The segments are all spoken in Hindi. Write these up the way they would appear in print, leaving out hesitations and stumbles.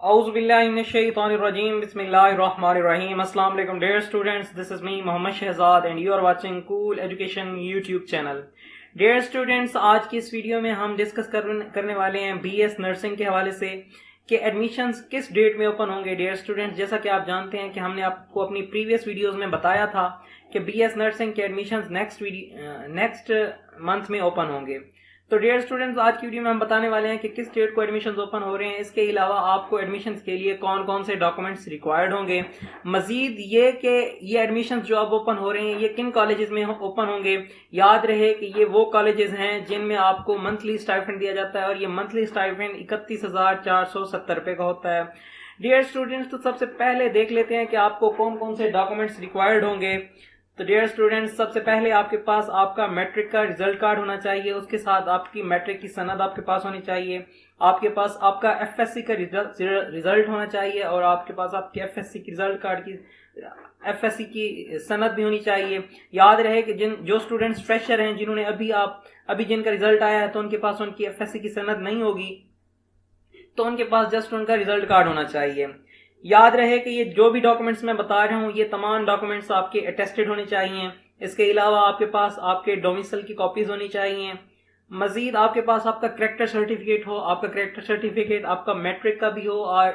𝗪𝗲𝗪𝗪𝗧𝗏𝗪𝗏 बिस्मिल्लाहिर्रहमानिर्रहीम। Aslam-o-Alaikum dear students, this is me 𝗃𝗵𝗵 Shahzad and you are watching Cool Education YouTube channel. Dear students, आज की इस वीडियो में हम डिस्कस करने वाले हैं BS नर्सिंग के हवाले से कि एडमिशन्स किस डेट में ओपन होंगे। डियर स्टूडेंट्स, जैसा कि आप जानते हैं कि हमने आपको अपनी प्रीवियस वीडियोस में बताया था कि BS नर्सिंग के एडमिशन्स नेक्स्ट मंथ में ओपन होंगे। तो डियर स्टूडेंट्स, आज की वीडियो में हम बताने वाले हैं कि किस डेट को एडमिशन्स ओपन हो रहे हैं। इसके अलावा आपको एडमिशन्स के लिए कौन कौन से डॉक्यूमेंट्स रिक्वायर्ड होंगे, मजीद ये कि ये एडमिशन्स जो अब ओपन हो रहे हैं ये किन कॉलेजेस में ओपन होंगे। याद रहे कि ये वो कॉलेजेस हैं जिनमें आपको मंथली स्टाइपेंड दिया जाता है और ये मंथली स्टाइपेंड 31,470 रुपए का होता है। डियर स्टूडेंट्स, तो सबसे पहले देख लेते हैं कि आपको कौन कौन से डॉक्यूमेंट्स रिक्वायर्ड होंगे। तो डियर स्टूडेंट्स, सबसे पहले आपके पास आपका मैट्रिक का रिजल्ट कार्ड होना चाहिए, उसके साथ आपकी मैट्रिक की सनद आपके पास होनी चाहिए, आपके पास आपका FSC का रिजल्ट होना चाहिए और आपके पास आपके FSC की रिजल्ट कार्ड की FSC की सनद भी होनी चाहिए। याद रहे कि जो स्टूडेंट्स फ्रेशर हैं, जिन्होंने अभी जिनका रिजल्ट आया है तो उनके पास उनकी FSC की सनद नहीं होगी, तो उनके पास जस्ट उनका रिजल्ट कार्ड होना चाहिए। याद रहे कि ये जो भी डॉक्यूमेंट्स मैं बता रहा हूँ ये तमाम डॉक्यूमेंट्स आपके अटेस्टेड होने चाहिए। इसके अलावा आपके पास आपके डोमिसाइल की कॉपीज होनी चाहिए। मजीद आपके पास आपका कैरेक्टर सर्टिफिकेट हो, आपका कैरेक्टर सर्टिफिकेट आपका मैट्रिक का भी हो और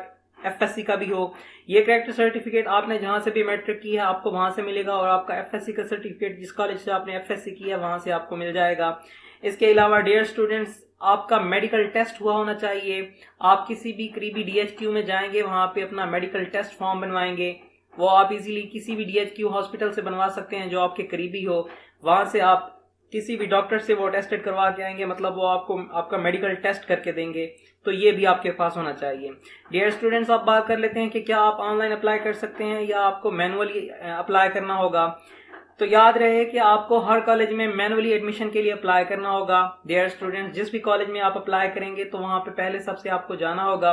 FSC का भी हो। ये कैरेक्टर सर्टिफिकेट आपने जहां से भी मैट्रिक की है आपको वहां से मिलेगा और आपका FSC का सर्टिफिकेट जिस कॉलेज से आपने FSC किया है वहां से आपको मिल जाएगा। इसके अलावा डियर स्टूडेंट्स, आपका मेडिकल टेस्ट हुआ होना चाहिए। आप किसी भी करीबी DHQ में जाएंगे, वहां पे अपना मेडिकल टेस्ट फॉर्म बनवाएंगे। वो आप इजीली किसी भी DHQ हॉस्पिटल से बनवा सकते हैं जो आपके करीबी हो। वहां से आप किसी भी डॉक्टर से वो टेस्टेड करवा के आएंगे, मतलब वो आपको आपका मेडिकल टेस्ट करके देंगे, तो ये भी आपके पास होना चाहिए। डियर स्टूडेंट्स, आप बात कर लेते हैं कि क्या आप ऑनलाइन अप्लाई कर सकते हैं या आपको मैनुअली अप्लाई करना होगा। तो याद रहे कि आपको हर कॉलेज में मैनुअली एडमिशन के लिए अप्लाई करना होगा। डियर स्टूडेंट्स, जिस भी कॉलेज में आप अप्लाई करेंगे तो वहां पे पहले सबसे आपको जाना होगा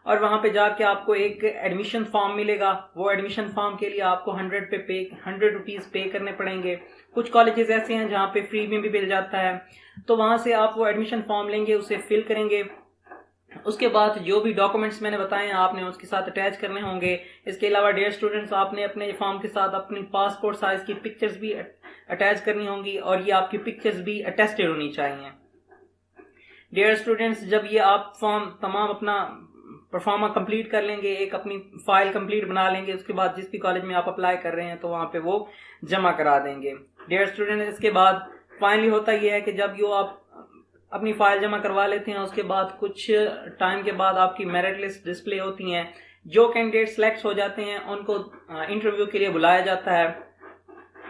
और वहां पे जाके आपको एक एडमिशन फॉर्म मिलेगा। वो एडमिशन फॉर्म के लिए आपको 100 रुपीज पे करने पड़ेंगे। कुछ कॉलेजेस ऐसे हैं जहाँ पे फ्री में भी मिल जाता है, तो वहां से आप वो एडमिशन फॉर्म लेंगे, उसे फिल करेंगे। उसके बाद जो भी डॉक्यूमेंट्स मैंने बताए हैं आपने उसके साथ अटैच करने होंगे। इसके अलावा डियर स्टूडेंट्स, आपने अपने फॉर्म के साथ अपनी पासपोर्ट साइज की पिक्चर्स भी अटैच करनी होंगी और ये आपकी पिक्चर्स भी अटेस्टेड होनी चाहिए। डियर स्टूडेंट्स, जब ये आप फॉर्म तमाम अपना परफॉर्मा कंप्लीट कर लेंगे, एक अपनी फाइल कंप्लीट बना लेंगे, उसके बाद जिस भी कॉलेज में आप अप्लाई कर रहे हैं तो वहां पे वो जमा करा देंगे। डियर स्टूडेंट, इसके बाद फाइनली होता यह है कि जब यो आप अपनी फाइल जमा करवा लेते हैं उसके बाद कुछ टाइम के बाद आपकी मेरिट लिस्ट डिस्प्ले होती हैं। जो कैंडिडेट सिलेक्ट हो जाते हैं उनको इंटरव्यू के लिए बुलाया जाता है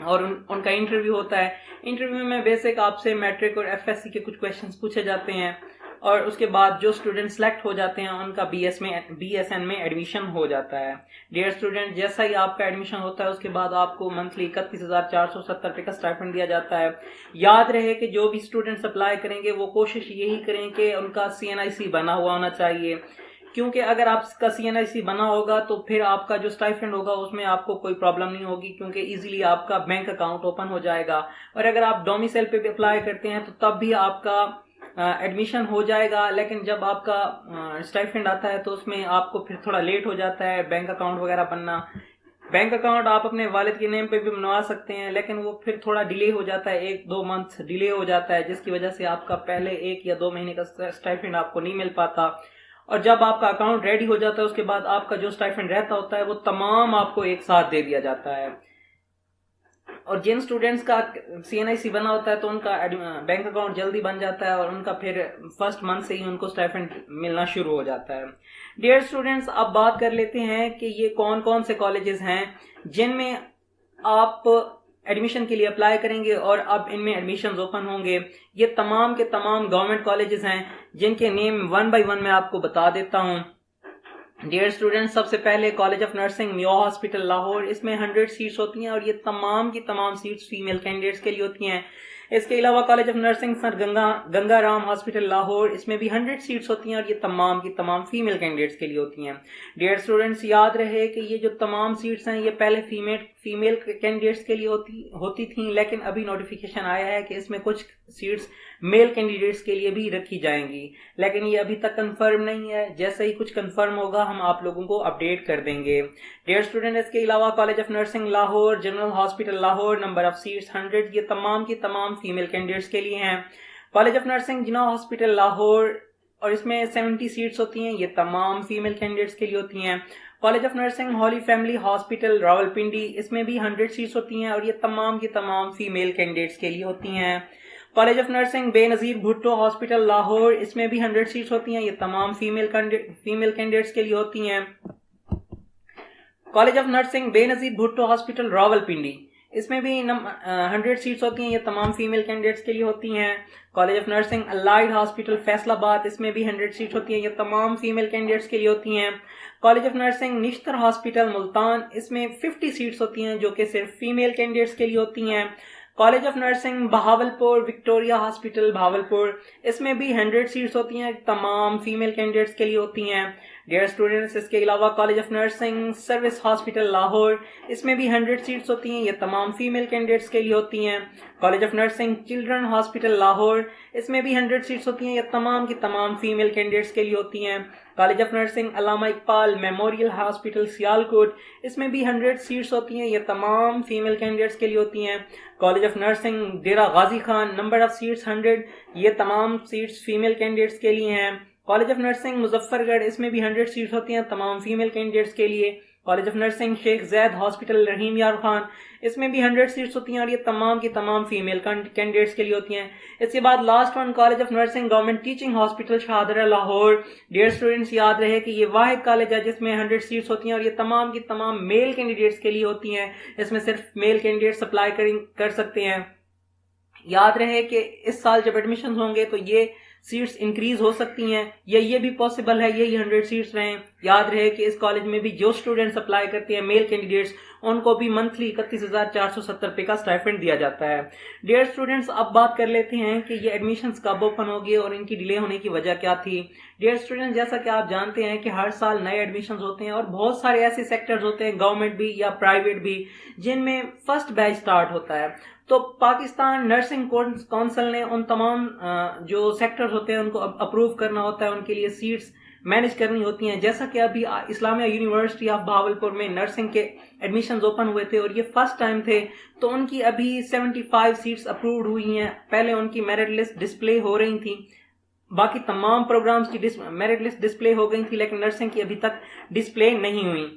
और उनका इंटरव्यू होता है। इंटरव्यू में बेसिक आपसे मैट्रिक और FSC के कुछ क्वेश्चंस पूछे जाते हैं और उसके बाद जो स्टूडेंट सिलेक्ट हो जाते हैं उनका BSN में एडमिशन हो जाता है। डियर स्टूडेंट, जैसा ही आपका एडमिशन होता है उसके बाद आपको मंथली 31,470 रुपए का स्टाइपेंड दिया जाता है। याद रहे कि जो भी स्टूडेंट्स अप्लाई करेंगे वो कोशिश यही करें कि उनका CNIC बना हुआ होना चाहिए, क्योंकि अगर आपका CNIC बना होगा तो फिर आपका जो स्टाइपेंड होगा उसमें आपको कोई प्रॉब्लम नहीं होगी, क्योंकि इजीली आपका बैंक अकाउंट ओपन हो जाएगा। और अगर आप डोमिसाइल पे भी अप्लाई करते हैं तो तब भी आपका एडमिशन हो जाएगा, लेकिन जब आपका स्टाइपेंड आता है तो उसमें आपको फिर थोड़ा लेट हो जाता है बैंक अकाउंट वगैरह बनना। बैंक अकाउंट आप अपने वालिद के नेम पे भी बनवा सकते हैं, लेकिन वो फिर थोड़ा डिले हो जाता है, 1-2 मंथ डिले हो जाता है, जिसकी वजह से आपका पहले 1 या 2 महीने का स्टाइपेंड आपको नहीं मिल पाता। और जब आपका अकाउंट रेडी हो जाता है उसके बाद आपका जो स्टाइपेंड रहता होता है वो तमाम आपको एक साथ दे दिया जाता है। और जिन स्टूडेंट्स का CNIC बना होता है तो उनका बैंक अकाउंट जल्दी बन जाता है और उनका फिर फर्स्ट मंथ से ही उनको स्टाइपेंड मिलना शुरू हो जाता है। डियर स्टूडेंट्स, अब बात कर लेते हैं कि ये कौन कौन से कॉलेजेस हैं जिनमें आप एडमिशन के लिए अप्लाई करेंगे और अब इनमें एडमिशन्स ओपन होंगे। ये तमाम के तमाम गवर्नमेंट कॉलेजेस हैं जिनके नेम 1 बाय 1 मैं आपको बता देता हूँ। डियर स्टूडेंट्स, सबसे पहले college of nursing 𝗃𝗵𝗵𝗀 hospital Lahore, इसमें 100 सीट्स होती हैं और ये तमाम की तमाम सीट्स फीमेल कैंडिडेट्स के लिए होती हैं। इसके अलावा college of nursing sir Gangaram hospital Lahore, इसमें भी 100 सीट्स होती हैं और ये तमाम की तमाम फीमेल कैंडिडेट्स के लिए होती हैं। डियर स्टूडेंट्स, याद रहे कि ये जो तमाम सीट्स हैं ये पहले फीमेल कैंडिडेट्स के लिए होती थी, लेकिन अभी नोटिफिकेशन आया है कि इसमें कुछ सीट्स मेल कैंडिडेट्स के लिए भी रखी जाएंगी, लेकिन ये अभी तक कंफर्म नहीं है। जैसे ही कुछ कंफर्म होगा हम आप लोगों को अपडेट कर देंगे। डियर स्टूडेंट, इसके अलावा college of nursing Lahore, general hospital Lahore, number of seats 100, ये तमाम की तमाम फीमेल कैंडिडेट्स के लिए हैं। College of nursing Jinnah hospital Lahore, और इसमें 70 सीट्स होती हैं, ये तमाम फीमेल कैंडिडेट्स के लिए होती हैं। College of nursing Holi family hospital Rawalpindi, इसमें भी 100 सीट्स होती हैं और ये तमाम की तमाम फीमेल कैंडिडेट्स के लिए होती हैं। College of nursing Benazir Bhutto hospital Lahore, इसमें भी 100 सीट्स होती हैं, ये तमाम फीमेल कैंडिडेट्स के लिए होती हैं। College of nursing Benazir Bhutto hospital Rawalpindi, इसमें भी 100 सीट्स होती हैं, ये तमाम फीमेल कैंडिडेट्स के लिए होती हैं। College of nursing allied hospital Faisalabad, इसमें भी 100 सीट्स होती हैं, ये तमाम फीमेल कैंडिडेट्स के लिए होती हैं। College of nursing Nishtar hospital Multan, इसमें 50 सीट्स होती हैं जो कि सिर्फ फीमेल कैंडिडेट्स के लिए होती हैं। College of nursing Bahawalpur Victoria hospital Bahawalpur, इसमें भी 100 सीट्स होती हैं, तमाम फीमेल कैंडिडेट्स के लिए होती हैं। डियर स्टूडेंट्स, इसके अलावा college of nursing service hospital Lahore, इसमें भी 100 सीट्स होती हैं, ये तमाम फीमेल कैंडिडेट्स के लिए होती हैं। College of nursing children hospital Lahore, इसमें भी 100 सीट्स होती हैं, ये तमाम की तमाम फीमेल कैंडिडेट्स के लिए होती हैं। College of nursing Allama Iqbal memorial hospital Sialkot, इसमें भी 100 सीट्स होती हैं, ये तमाम फीमेल कैंडिडेट्स के लिए होती हैं। College of nursing Dera Ghazi Khan, number of seats 100, ये तमाम सीट्स फीमेल कैंडिडेट्स के लिए हैं। कॉलेज ऑफ नर्सिंग मुजफ्फरगढ़, इसमें भी 100 सीट्स होती हैं, तमाम फीमेल कैंडिडेट्स के लिए। College of nursing Sheikh Zayed hospital Rahim Yar Khan, इसमें भी 100 सीट्स होती हैं और ये तमाम की तमाम फीमेल कैंडिडेट्स के लिए होती हैं। इसके बाद last one college of nursing government teaching hospital Shahdara Lahore. Dear students, याद रहे कि ये वाहिद कॉलेज है जिसमें 100 सीट्स होती हैं और ये तमाम की तमाम मेल कैंडिडेट्स के लिए होती हैं। इसमें सिर्फ मेल कैंडिडेट्स अप्लाई कर सकते हैं। याद रहे कि इस साल जब एडमिशन होंगे तो ये सीट्स इंक्रीज हो सकती हैं, या ये भी पॉसिबल है यही 100 सीट्स रहें। याद रहे कि इस कॉलेज में भी जो स्टूडेंट्स अप्लाई करते हैं मेल कैंडिडेट्स, उनको भी मंथली 31,470 रुपए का स्टाइपेंड दिया जाता है। डियर स्टूडेंट्स, अब बात कर लेते हैं कि ये एडमिशंस कब ओपन होगी और इनकी डिले होने की वजह क्या थी। डियर स्टूडेंट्स, जैसा कि आप जानते हैं कि हर साल नए एडमिशंस होते हैं और बहुत सारे ऐसे सेक्टर्स होते हैं, गवर्नमेंट भी या प्राइवेट भी, जिनमें फर्स्ट बैच स्टार्ट होता है। तो पाकिस्तान नर्सिंग काउंसिल ने उन तमाम जो सेक्टर्स होते हैं उनको अप्रूव करना होता है, उनके लिए सीट्स मैनेज करनी होती हैं। जैसा कि अभी इस्लामिया यूनिवर्सिटी ऑफ बहावलपुर में नर्सिंग के एडमिशंस ओपन हुए थे और ये फर्स्ट टाइम थे, तो उनकी अभी 75 सीट्स अप्रूव्ड हुई हैं। पहले उनकी मेरिट लिस्ट डिस्प्ले हो रही थी, बाकी तमाम प्रोग्राम्स की मेरिट लिस्ट डिस्प्ले हो गई थी, लेकिन नर्सिंग की अभी तक डिस्प्ले नहीं हुई।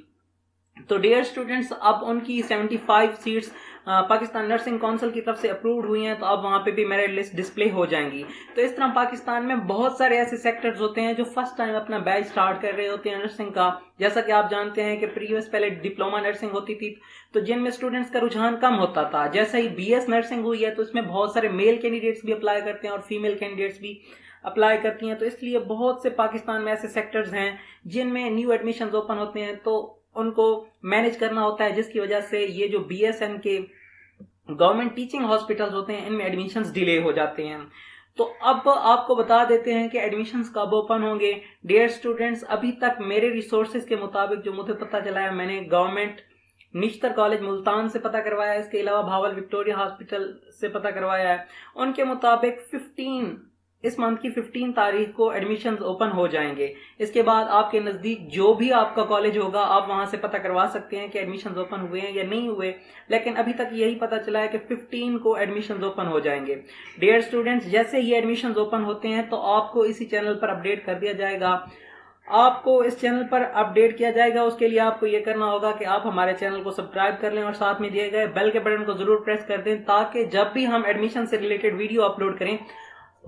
तो डियर स्टूडेंट्स, अब उनकी 75 सीट्स पाकिस्तान नर्सिंग काउंसिल की तरफ से अप्रूव्ड हुई हैं, तो अब वहां पे भी मेरिट लिस्ट डिस्प्ले हो जाएंगी। तो इस तरह पाकिस्तान में बहुत सारे ऐसे सेक्टर्स होते हैं जो फर्स्ट टाइम अपना बैच स्टार्ट कर रहे होते हैं नर्सिंग का। जैसा कि आप जानते हैं कि प्रीवियस पहले डिप्लोमा नर्सिंग होती थी, तो जिनमें स्टूडेंट्स का रुझान कम होता था। जैसे ही बीएस नर्सिंग हुई है तो इसमें बहुत सारे मेल कैंडिडेट्स भी अप्लाई करते हैं और फीमेल कैंडिडेट्स भी अप्लाई करती हैं। तो इसलिए बहुत से पाकिस्तान में ऐसे सेक्टर्स हैं जिनमें न्यू एडमिशन ओपन होते हैं, तो उनको मैनेज करना होता है, जिसकी वजह से ये जो बीएसएन के गवर्नमेंट टीचिंग हॉस्पिटल्स होते हैं इनमें एडमिशंस डिले हो जाते हैं। तो अब आपको बता देते हैं कि एडमिशंस कब ओपन होंगे। डियर स्टूडेंट्स, अभी तक मेरे रिसोर्सेज के मुताबिक जो मुझे पता चला है, मैंने गवर्नमेंट निश्तर कॉलेज मुल्तान से पता करवाया है, इसके अलावा भावल विक्टोरिया हॉस्पिटल से पता करवाया है। उनके मुताबिक इस मंथ की 15 तारीख को एडमिशंस ओपन हो जाएंगे। इसके बाद आपके नजदीक जो भी आपका कॉलेज होगा, आप वहां से पता करवा सकते हैं कि एडमिशंस ओपन हुए हैं या नहीं हुए, लेकिन अभी तक यही पता चला है कि 15 को एडमिशंस ओपन हो जाएंगे। डियर स्टूडेंट्स, जैसे ही एडमिशंस ओपन होते हैं तो आपको इसी चैनल पर अपडेट कर दिया जाएगा। आपको इस चैनल पर अपडेट किया जाएगा, उसके लिए आपको यह करना होगा कि आप हमारे चैनल को सब्सक्राइब कर लें और साथ में दिए गए बेल के बटन को जरूर प्रेस कर दें, ताकि जब भी हम एडमिशन से रिलेटेड वीडियो अपलोड करें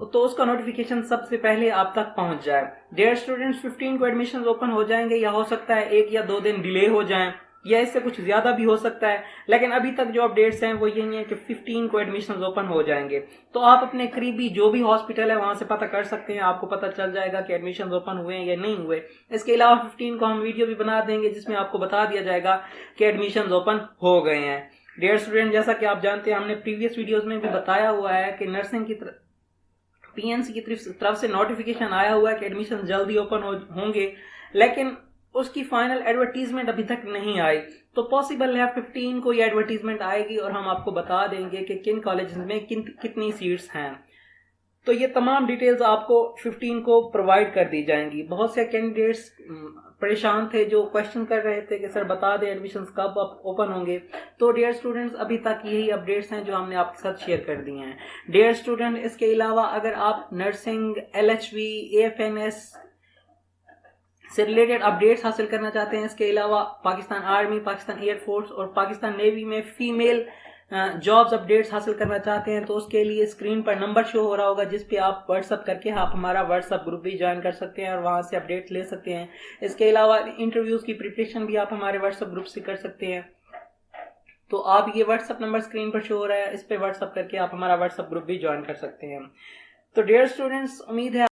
तो उसका नोटिफिकेशन सबसे पहले आप तक पहुंच जाए। डियर स्टूडेंट्स, 15 को एडमिशन ओपन हो जाएंगे, या हो सकता है 1 या 2 दिन डिले हो जाएं, या इससे कुछ ज्यादा भी हो सकता है, लेकिन अभी तक जो अपडेट्स हैं वो यही है कि 15 को एडमिशन ओपन हो जाएंगे। तो आप अपने करीबी जो भी हॉस्पिटल है वहां से पता कर सकते हैं, आपको पता चल जाएगा कि एडमिशन ओपन हुए हैं या नहीं हुए। इसके अलावा 15 को हम वीडियो भी बना देंगे जिसमें आपको बता दिया जाएगा कि एडमिशन ओपन हो गए हैं। डियर स्टूडेंट, जैसा कि आप जानते हैं, हमने प्रीवियस वीडियोज में भी बताया हुआ है कि नर्सिंग की पीएनसी की तरफ से नोटिफिकेशन आया हुआ है कि एडमिशन जल्दी ओपन होंगे, लेकिन उसकी फाइनल एडवर्टीजमेंट अभी तक नहीं आई, तो पॉसिबल है 15 को ये एडवर्टीजमेंट आएगी और हम आपको बता देंगे कि किन कॉलेजेस में कितनी सीट्स हैं। तो ये तमाम डिटेल्स आपको 15 को प्रोवाइड कर दी जाएंगी। बहुत से कैंडिडेट्स परेशान थे जो क्वेश्चन कर रहे थे कि सर बता दें एडमिशन्स कब ओपन होंगे। तो डियर स्टूडेंट्स, अभी तक यही अपडेट्स हैं जो हमने आपके साथ शेयर कर दी हैं। डियर स्टूडेंट, इसके अलावा अगर आप नर्सिंग, LHV, AFNS से रिलेटेड अपडेट्स हासिल करना चाहते हैं, इसके अलावा पाकिस्तान आर्मी, पाकिस्तान एयरफोर्स और पाकिस्तान नेवी में फीमेल जॉब्स अपडेट्स हासिल करना चाहते हैं, तो उसके लिए स्क्रीन पर नंबर शो हो रहा होगा जिस पे आप व्हाट्सअप करके आप हमारा व्हाट्सअप ग्रुप भी ज्वाइन कर सकते हैं और वहां से अपडेट ले सकते हैं। इसके अलावा इंटरव्यूज की प्रिपरेशन भी आप हमारे व्हाट्सअप ग्रुप से कर सकते हैं। तो आप ये व्हाट्सअप नंबर स्क्रीन पर शो हो रहा है, इस पे व्हाट्सअप करके आप हमारा व्हाट्सअप ग्रुप भी ज्वाइन कर सकते हैं। तो डियर स्टूडेंट्स, उम्मीद है